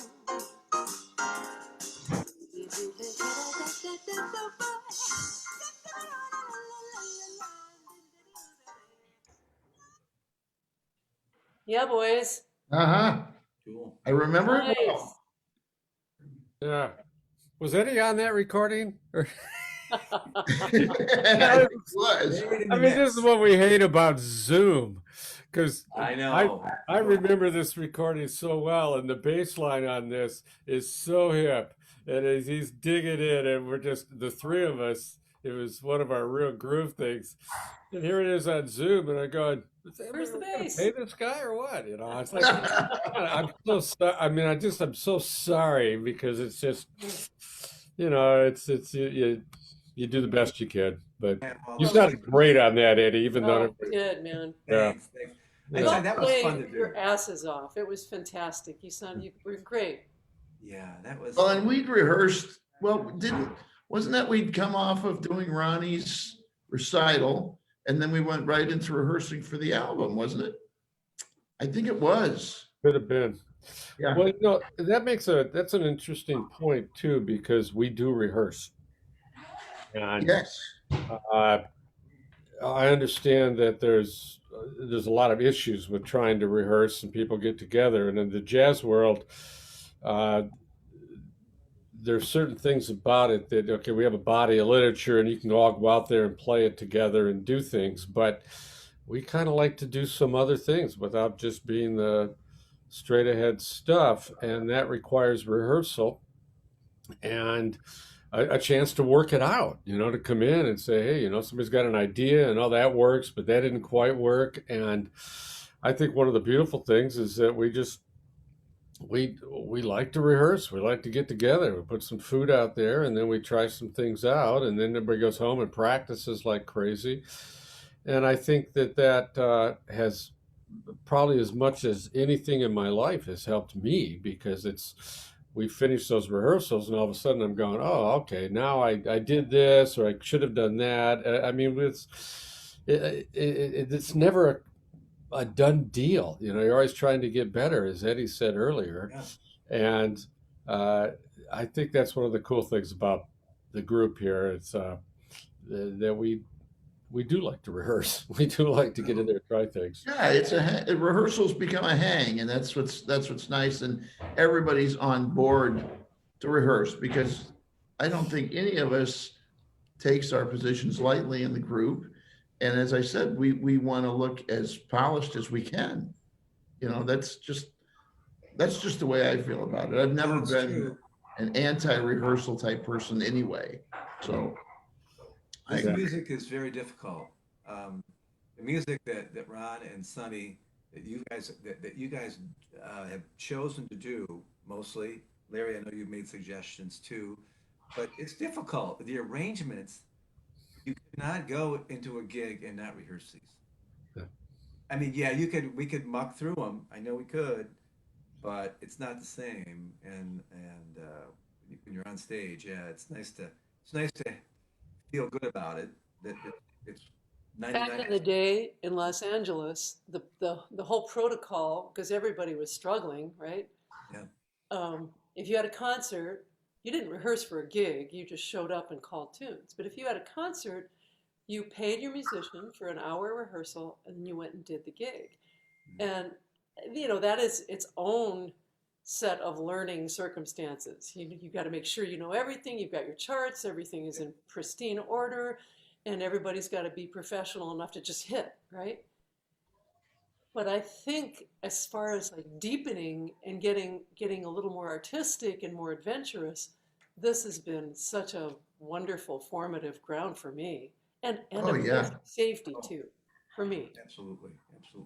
Yeah, boys.
Uh-huh.
Cool.
I remember it
Nice.
well.
Yeah. Was Eddie on that recording? Or-
I think it was.
Buried in
I
the
mean, this is
mix.
what we hate about Zoom, because
I know.
I remember this recording so well, and the bass line on this is so hip, and he's digging in, and we're just the three of us. It was one of our real groove things, and here it is on Zoom, and I'm going,
Where's the bass?
Pay this guy or what? You know, it's like I'm so sorry. I mean, I'm so sorry because it's just, you know, it's you do the best you can, but
Yeah, well,
you
that was-
sounded great on that, Eddie. Even though
Oh, good, man.
Yeah.
Thanks.
Yeah.
I said that was
Played
fun to do.
your asses off. It was fantastic. You were great.
Yeah, that was.
Well, and we'd rehearsed, wasn't that we'd come off of doing Ronnie's recital and then we went right into rehearsing for the album, wasn't it? I think it was.
could have been.
Yeah.
Well, you know, that's an interesting point too, because we do rehearse, and
Yes.
uh, I understand that there's a lot of issues with trying to rehearse and people get together, and in the jazz world, uh, there's certain things about it that okay, we have a body of literature, and you can all go out there and play it together and do things, but we kind of like to do some other things without just being the straight ahead stuff, and that requires rehearsal and a chance to work it out, you know, to come in and say, hey, you know, somebody's got an idea and all that works, but that didn't quite work. And I think one of the beautiful things is that we like to rehearse. We like to get together. We put some food out there, and then we try some things out, and then everybody goes home and practices like crazy. And I think that has probably as much as anything in my life has helped me, because we finish those rehearsals and all of a sudden I'm going, oh, okay, now I did this, or I should have done that. I mean, it's never a done deal. You know, you're always trying to get better, as Eddie said earlier.
Yeah.
And I think that's one of the cool things about the group here. It's that we do like to rehearse. We do like to get in there and try things.
Yeah, rehearsals become a hang, and that's what's nice, and everybody's on board to rehearse, because I don't think any of us takes our positions lightly in the group. And as I said, we want to look as polished as we can. You know, that's just the way I feel about it. I've never
That's
been
true.
an anti-rehearsal type person anyway. So
This
I,
music is very difficult. The music that Ron and Sonny, that you guys have chosen to do mostly. Larry, I know you've made suggestions too, but it's difficult. The arrangements, you cannot go into a gig and not rehearse these.
Yeah.
I mean, yeah, we could muck through them. I know we could, but it's not the same. And when you're on stage, yeah, it's nice to feel good about it. That it's
Back
99.
in the day in Los Angeles, the whole protocol, because everybody was struggling, right?
Yeah.
If you had a concert, you didn't rehearse for a gig, you just showed up and called tunes. But if you had a concert, you paid your musician for an hour rehearsal, and then you went and did the gig. And, you know, that is its own set of learning circumstances. You got to make sure you know everything, you've got your charts, everything is in pristine order, and everybody's got to be professional enough to just hit, right? But I think as far as like deepening and getting a little more artistic and more adventurous, this has been such a wonderful formative ground for me. And
Oh,
a
yeah.
place of safety too, for me,
Absolutely.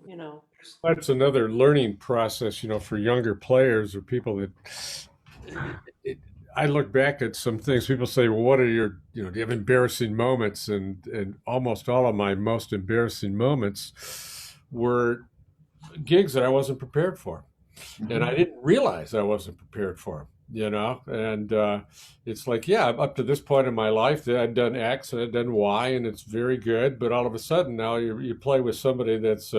you know.
That's another learning process, you know, for younger players or people that I look back at some things. People say, well, what are your, you know, do you have embarrassing moments? And almost all of my most embarrassing moments were gigs that I wasn't prepared for. And I didn't realize I wasn't prepared for them, you know? And it's like, yeah, up to this point in my life, I've done X and I've done Y, and it's very good. But all of a sudden now you play with somebody that's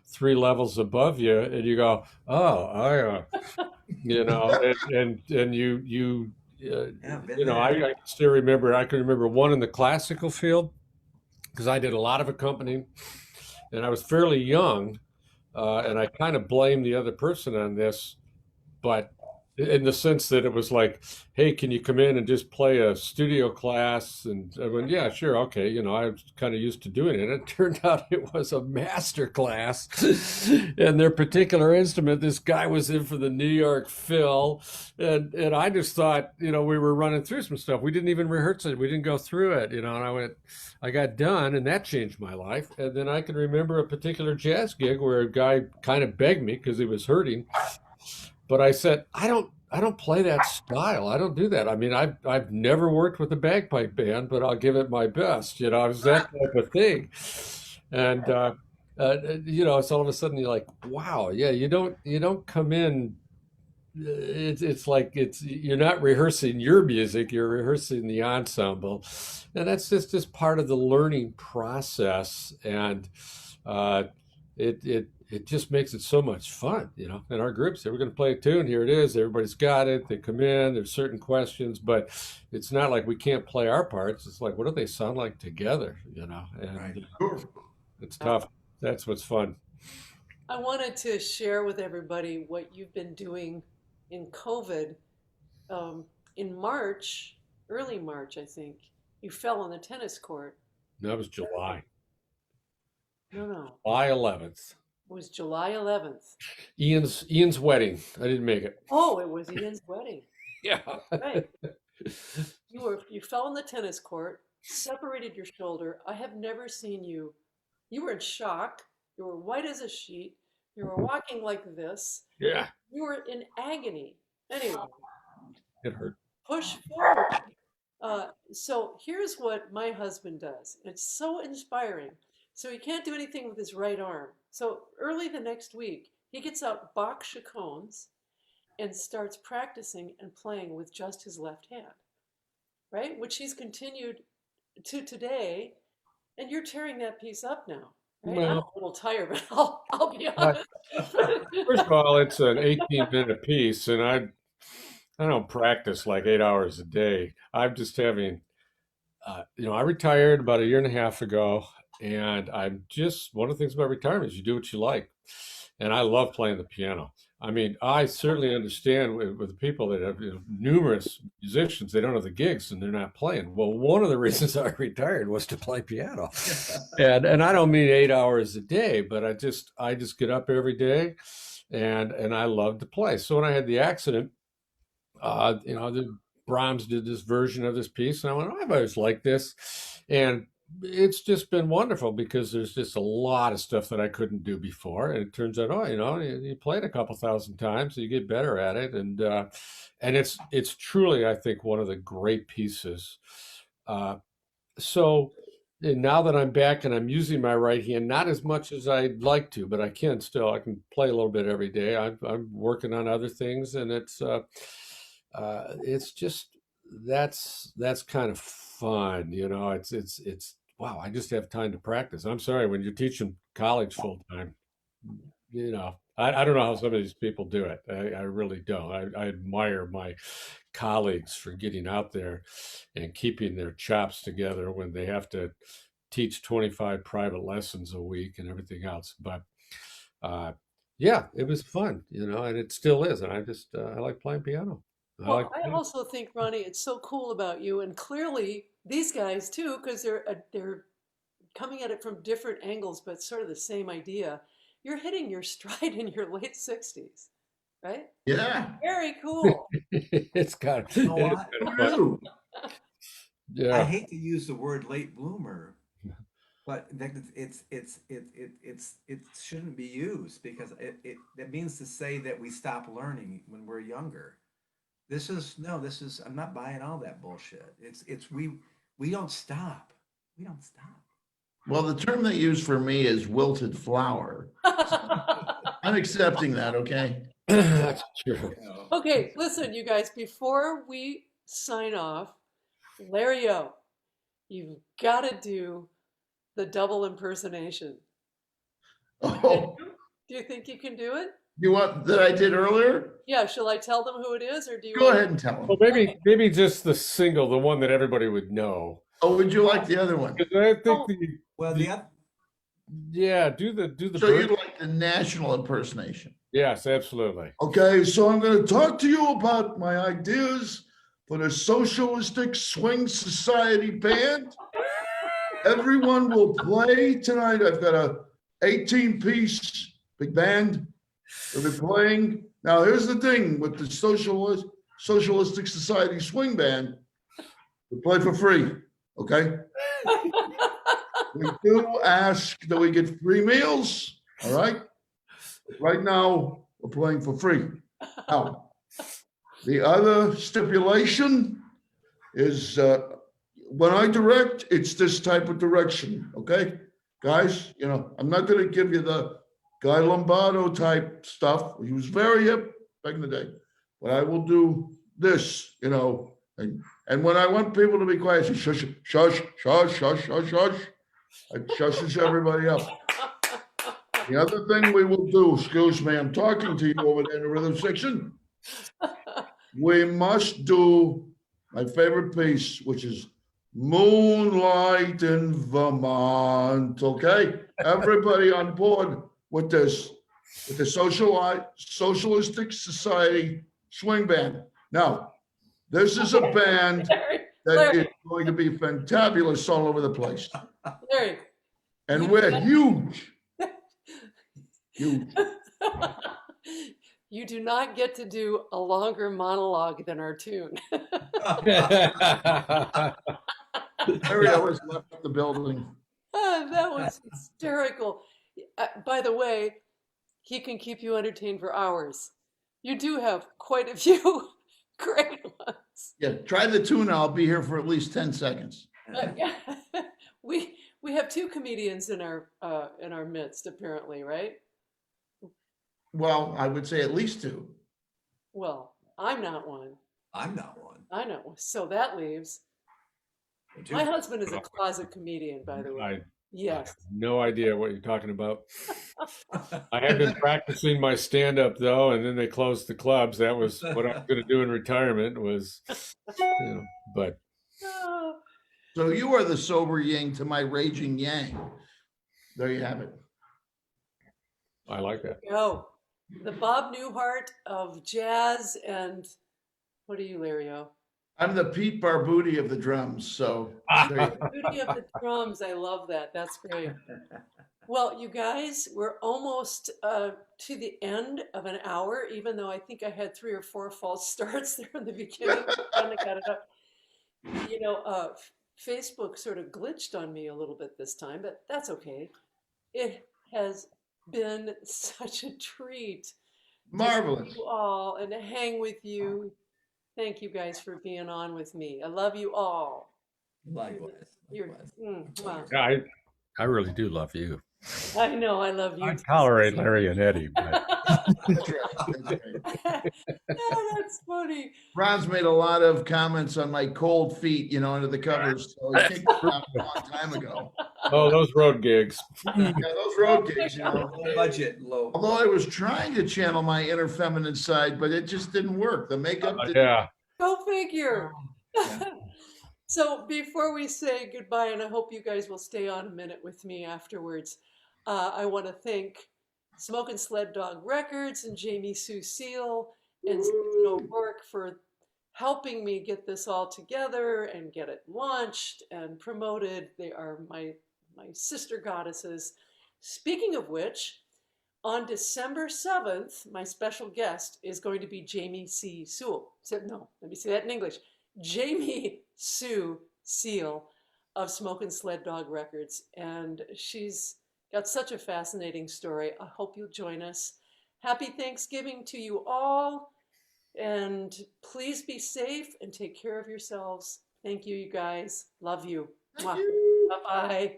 3 levels above you, and you go, oh, you know, and
Yeah, been
you know,
there.
I still remember. I can remember one in the classical field because I did a lot of accompanying, and I was fairly young, and I kind of blame the other person on this, but in the sense that it was like, hey, can you come in and just play a studio class? And I went, yeah, sure, okay. You know, I was kind of used to doing it. It turned out it was a master class, and their particular instrument. This guy was in for the New York Phil, and I just thought, you know, we were running through some stuff. We didn't even rehearse it. We didn't go through it, you know. And I got done, and that changed my life. And then I can remember a particular jazz gig where a guy kind of begged me because he was hurting, but I said, I don't play that style. I don't do that. I mean, I've never worked with a bagpipe band, but I'll give it my best. You know, it's that type of thing. And you know, it's all of a sudden you're like, wow, yeah, you don't come in. It's like you're not rehearsing your music, you're rehearsing the ensemble, and that's just part of the learning process. And uh, it just makes it so much fun, you know. In our groups, they were going to play a tune. Here it is. Everybody's got it. They come in. There's certain questions, but it's not like we can't play our parts. It's like, what do they sound like together, you know?
Right.
And it's tough. That's what's fun.
I wanted to share with everybody what you've been doing in COVID. In March, early March, I think, you fell on the tennis court.
That was July,
No, no,
July 11th.
it was July 11th.
Ian's wedding. I didn't make it.
Oh, it was Ian's wedding.
Yeah.
Right. You fell on the tennis court, separated your shoulder. I have never seen you. You were in shock. You were white as a sheet. You were walking like this.
Yeah.
You were in agony. Anyway,
It hurt.
push forward. So here's what my husband does. It's so inspiring. So he can't do anything with his right arm. So early the next week, he gets out Bach chaconnes and starts practicing and playing with just his left hand, right? Which he's continued to today. And you're tearing that piece up now, right? I'm a
Well,
little tired, but I'll be
I,
honest.
first of all, it's an 18-minute piece, and I don't practice like 8 hours a day. I'm just having, you know, I retired about a year and a half ago, and I'm just one of the things about retirement is you do what you like, and I love playing the piano. I mean, I certainly understand with the people that have, you know, numerous musicians, they don't have the gigs and they're not playing. Well, one of the reasons I retired was to play piano, and I don't mean 8 hours a day, but I just get up every day, and I love to play. So when I had the accident, you know, the Brahms did this version of this piece, and I went, oh, I've always liked this, and it's just been wonderful because there's just a lot of stuff that I couldn't do before, and it turns out, oh, you know, you play it a couple thousand times, so you get better at it, and it's truly, I think, one of the great pieces. Uh, so. And now that I'm back and I'm using my right hand, not as much as I'd like to, but I can still. I can play a little bit every day. I'm working on other things, and it's just that's kind of fun, you know. It's wow. I just have time to practice. I'm sorry when you're teaching college full time, you know. I don't know how some of these people do it. I really don't. I admire my colleagues for getting out there and keeping their chops together when they have to teach 25 private lessons a week and everything else. But uh, yeah, it was fun, you know, and it still is. And I like playing piano. I like
Well, I also think, Ronnie, it's so cool about you, and clearly these guys too, because they're coming at it from different angles, but sort of the same idea. You're hitting your stride in your late 60s, right?
Yeah.
Very cool.
it's kind of
You know
it is
what?
kind of fun.
True.
I
Yeah.
hate to use the word late bloomer, but it shouldn't be used because that means to say that we stop learning when we're younger. This is no, this is I'm not buying all that bullshit. It's we don't stop. We don't stop.
Well, the term they use for me is wilted flower. I'm accepting that, okay?
That's true.
You know,
Okay, listen, you guys, before we sign off, Larry O, you've got to do the double impersonation.
Oh,
Do you think you can do it?
You want that I did earlier?
Yeah, shall I tell them who it is, or do you
Go
want?
ahead and tell
Well,
them.
maybe just the single, the one that everybody would know.
Oh, would you like the other one?
'Cause I think
Oh,
Well,
the yeah, do the
So
bird.
you'd like the national impersonation?
Yes, absolutely.
Okay, so I'm going to talk to you about my ideas for the Socialistic Swing Society Band. Everyone will play tonight. I've got a 18-piece big band. They'll be playing. Now, here's the thing with the Socialistic Society Swing Band. We play for free, okay? We do ask that we get free meals, all right? Right now, we're playing for free. Now, the other stipulation is when I direct, it's this type of direction, okay? Guys, I'm not going to give you the Guy Lombardo type stuff. He was very hip back in the day. But I will do this, and when I want people to be quiet, I say, shush, shush, shush, shush, shush, shush. It shushes everybody up. The other thing we will do, excuse me, I'm talking to you over there in the rhythm section. We must do my favorite piece, which is Moonlight in Vermont, okay? Everybody on board with this, with the Socialistic Society Swing Band. Now, this is a band that is going to be fantabulous all over the place.
Larry.
And we're huge. Huge.
You do not get to do a longer monologue than our tune.
Harry always left the building.
That was hysterical. By the way, he can keep you entertained for hours. You do have quite a few great ones.
Yeah, try the tune. I'll be here for at least 10 seconds.
Yeah. We have two comedians in our midst, apparently, right?
Well, I would say at least two.
Well, I'm not one.
I'm not one.
I know. So that leaves.
Would you?
My husband is a closet comedian, by the way.
I
Yes.
have no idea what you're talking about. I had been practicing my stand-up though, and then they closed the clubs. That was what I was going to do in retirement was, but
Ah,
So you are the sober yin to my raging yang. There you have it.
I like that.
go. The Bob Newhart of jazz and what are you, Lario?
I'm the Pete Barbuti of the drums. So there you go.
Beauty of the drums. I love that. That's great. Well, you guys, we're almost to the end of an hour, even though I think I had 3 or 4 false starts there in the beginning. Finally got it up. Facebook sort of glitched on me a little bit this time, but that's okay. It has been such a treat to
Marvelous.
see you all and to hang with you. Thank you guys for being on with me. I love you all.
Likewise.
You're,
Likewise.
wow.
Yeah, I really do love you.
I know, I love you.
I
too.
tolerate Larry and Eddie, but
That's right. That's right.
Oh, that's funny.
Ron's made a lot of comments on my cold feet, under the covers. So he kicked me out a long time ago.
oh, those road gigs.
Yeah, those road gigs,
Low budget, low.
Although I was trying to channel my inner feminine side, but it just didn't work. The makeup didn't.
Yeah.
Go figure.
Yeah.
So before we say goodbye, and I hope you guys will stay on a minute with me afterwards, I want to thank Smokin' Sled Dog Records and Jamie Sue Seal and Susan O'Rourke for helping me get this all together and get it launched and promoted. They are my sister goddesses. Speaking of which, on December 7th, my special guest is going to be Jamie C. Sewell. No, let me say that in English. Jamie Sue Seal of Smokin' Sled Dog Records. And she's got such a fascinating story. I hope you'll join us. Happy Thanksgiving to you all. And please be safe and take care of yourselves. Thank you, you guys. Love you.
Thank you.
Bye-bye.